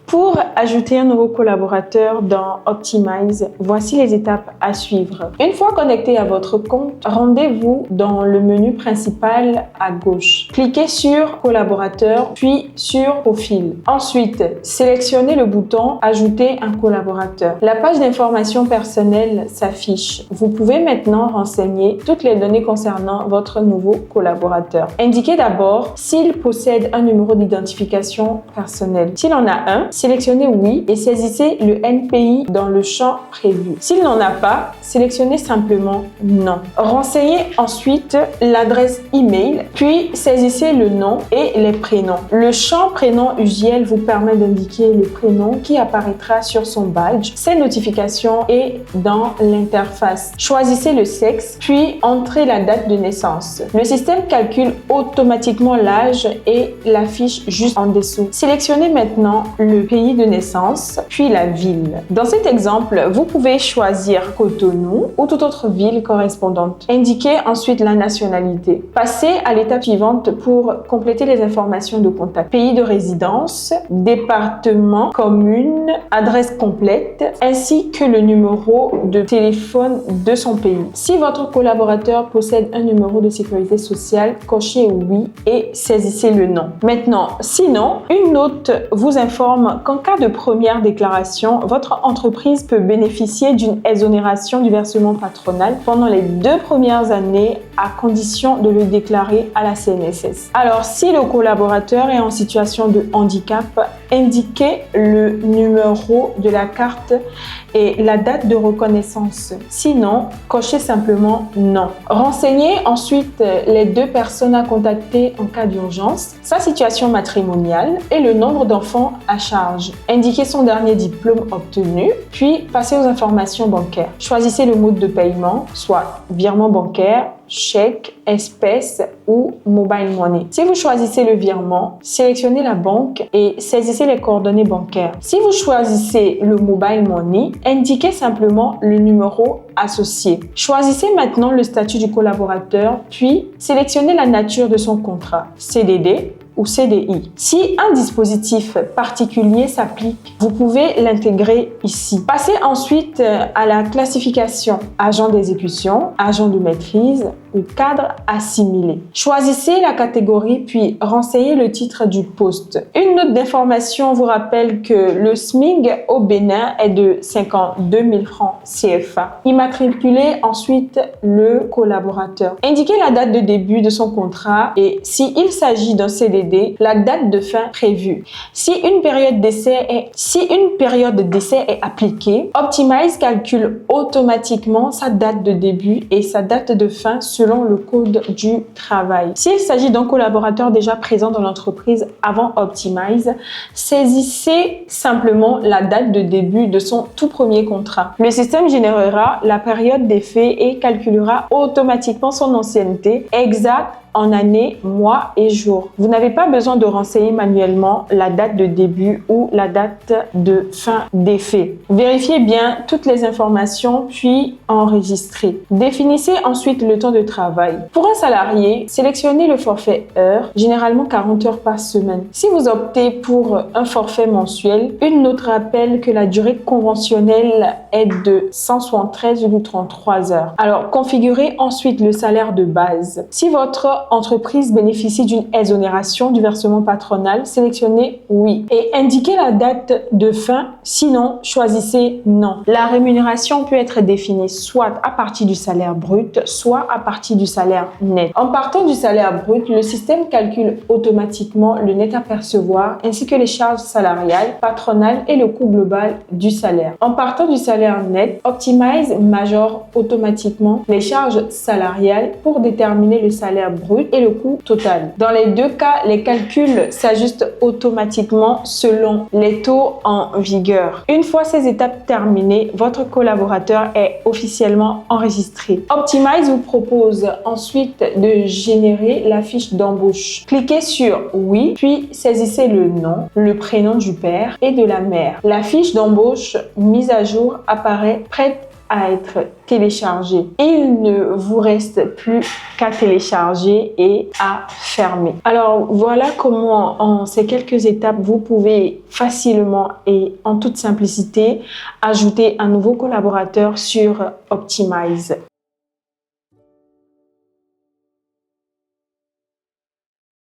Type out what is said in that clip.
Pour ajouter un nouveau collaborateur dans Optimize, voici les étapes à suivre. Une fois connecté à votre compte, rendez-vous dans le menu principal à gauche. Cliquez sur Collaborateur, puis sur Profil. Ensuite, sélectionnez le bouton Ajouter un collaborateur. La page d'information personnelle s'affiche. Vous pouvez maintenant renseigner toutes les données concernant votre nouveau collaborateur. Indiquez d'abord s'il possède un numéro d'identification personnel. S'il en a un, sélectionnez oui et saisissez le NPI dans le champ prévu. S'il n'en a pas, sélectionnez simplement non. Renseignez ensuite l'adresse email, puis saisissez le nom et les prénoms. Le champ prénom usuel vous permet d'indiquer le prénom qui apparaîtra sur son badge, ses notifications et dans l'interface. Choisissez le sexe, puis entrez la date de naissance. Le système calcule automatiquement l'âge et l'affiche juste en dessous. Sélectionnez maintenant le pays de naissance, puis la ville. Dans cet exemple, vous pouvez choisir Cotonou ou toute autre ville correspondante. Indiquez ensuite la nationalité. Passez à l'étape suivante pour compléter les informations de contact. Pays de résidence, département, commune, adresse complète, ainsi que le numéro de téléphone de son pays. Si votre collaborateur possède un numéro de sécurité sociale, cochez oui et saisissez le nom. Maintenant, sinon, une note vous informe qu'en cas de première déclaration, votre entreprise peut bénéficier d'une exonération du versement patronal pendant les 2 premières années à condition de le déclarer à la CNSS. Alors, si le collaborateur est en situation de handicap, indiquez le numéro de la carte et la date de reconnaissance. Sinon, cochez simplement non. Renseignez ensuite les 2 personnes à contacter en cas d'urgence, sa situation matrimoniale et le nombre d'enfants à charge. Indiquez son dernier diplôme obtenu, puis passez aux informations bancaires. Choisissez le mode de paiement, soit virement bancaire, chèque, espèce ou mobile money. Si vous choisissez le virement, sélectionnez la banque et saisissez les coordonnées bancaires. Si vous choisissez le mobile money, indiquez simplement le numéro associé. Choisissez maintenant le statut du collaborateur, puis sélectionnez la nature de son contrat, CDD ou CDI. Si un dispositif particulier s'applique, vous pouvez l'intégrer ici. Passez ensuite à la classification agent d'exécution, agent de maîtrise ou cadre assimilé. Choisissez la catégorie puis renseignez le titre du poste. Une note d'information vous rappelle que le SMIC au Bénin est de 52 000 francs CFA. Immatriculez ensuite le collaborateur. Indiquez la date de début de son contrat et s'il s'agit d'un CDD, la date de fin prévue. Si une période d'essai est appliquée, Optimize calcule automatiquement sa date de début et sa date de fin selon le code du travail. S'il s'agit d'un collaborateur déjà présent dans l'entreprise avant Optimize, saisissez simplement la date de début de son tout premier contrat. Le système générera la période d'effet et calculera automatiquement son ancienneté exacte en année, mois et jours. Vous n'avez pas besoin de renseigner manuellement la date de début ou la date de fin d'effet. Vérifiez bien toutes les informations puis enregistrez. Définissez ensuite le temps de travail. Pour un salarié, sélectionnez le forfait heure, généralement 40 heures par semaine. Si vous optez pour un forfait mensuel, une note rappelle que la durée conventionnelle est de 173,33 heures. Alors, configurez ensuite le salaire de base. Si votre entreprise bénéficie d'une exonération du versement patronal, sélectionnez oui et indiquez la date de fin, sinon choisissez non. La rémunération peut être définie soit à partir du salaire brut, soit à partir du salaire net. En partant du salaire brut, le système calcule automatiquement le net à percevoir ainsi que les charges salariales, patronales et le coût global du salaire. En partant du salaire net, Optimize majore automatiquement les charges salariales pour déterminer le salaire brut et le coût total. Dans les 2 cas, les calculs s'ajustent automatiquement selon les taux en vigueur. Une fois ces étapes terminées, votre collaborateur est officiellement enregistré. Optimize vous propose ensuite de générer la fiche d'embauche. Cliquez sur oui, puis saisissez le nom, le prénom du père et de la mère. La fiche d'embauche mise à jour apparaît prête à être téléchargé. Il ne vous reste plus qu'à télécharger et à fermer. Alors voilà comment en ces quelques étapes vous pouvez facilement et en toute simplicité ajouter un nouveau collaborateur sur Optimize.